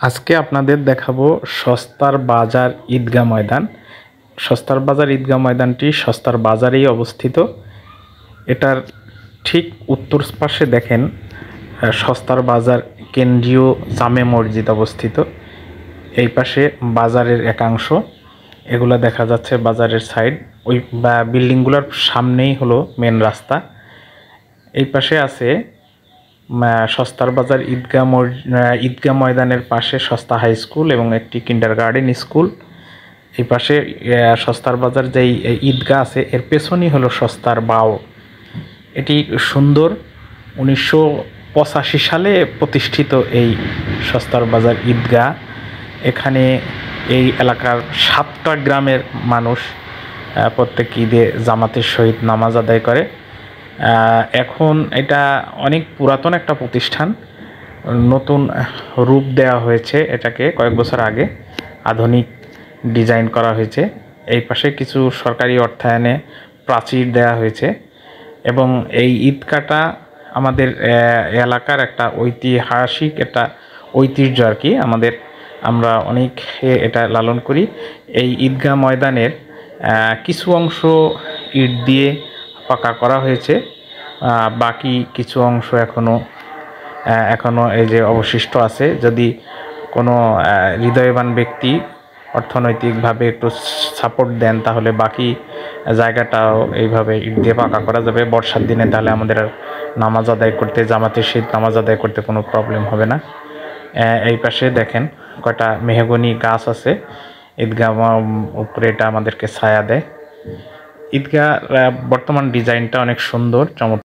আজকে আপনাদের দেখাবো সস্তার বাজার ঈদগাহ ময়দান। সস্তার বাজার ঈদগাহ ময়দানটি সস্তার বাজারেই অবস্থিত। এটার ঠিক উত্তর পাশে দেখেন সস্তার বাজার কেন্দ্রীয় জামে মসজিদ অবস্থিত। এই পাশে বাজারের একাংশ, এগুলো দেখা যাচ্ছে বাজারের সাইড। ওই বিল্ডিংগুলোর সামনেই হলো মেন রাস্তা। এই পাশে আছে সস্তার বাজার ঈদগাহ ময়দানের পাশে সস্তা হাই স্কুল এবং একটি কিন্ডারগার্টেন স্কুল। এই পাশে সস্তার বাজার যেই ঈদগাহ আছে এর পেছনই হলো সস্তার বাও। এটি সুন্দর 1985 সালে প্রতিষ্ঠিত এই সস্তার বাজার ঈদগাহ। এখানে এই এলাকার 7টা গ্রামের মানুষ প্রত্যেক ঈদে জামাতের সহিত নামাজ আদায় করে। এখন এটা অনেক পুরাতন একটা প্রতিষ্ঠান, নতুন রূপ দেওয়া হয়েছে এটাকে কয়েক বছর আগে, আধুনিক ডিজাইন করা হয়েছে। এই পাশে কিছু সরকারি অর্থায়নে প্রাচীর দেওয়া হয়েছে এবং এই ঈদগাহটা আমাদের এলাকার একটা ঐতিহাসিক একটা ঐতিহ্য আর কি। আমরা অনেক এটা লালন করি। এই ঈদগাহ ময়দানের কিছু অংশ ইট দিয়ে পাকা করা হয়েছে, বাকি কিছু অংশ এখনো এই যে অবশিষ্ট আছে। যদি কোনো হৃদয়বান ব্যক্তি অর্থনৈতিকভাবে একটু সাপোর্ট দেন তাহলে বাকি জায়গাটাও এইভাবে ইট দিয়ে পাকা করা যাবে বর্ষার দিনে। তাহলে আমাদের আর নামাজ আদায় করতে, জামাতের সহিত নামাজ আদায় করতে কোনো প্রবলেম হবে না। এই পাশে দেখেন কয়টা মেহগনি গাছ আছে। ঈদগাহ উপরে এটা আমাদেরকে ছায়া দেয়। ঈদগাহ বর্তমান ডিজাইনটা অনেক সুন্দর, চমৎকার।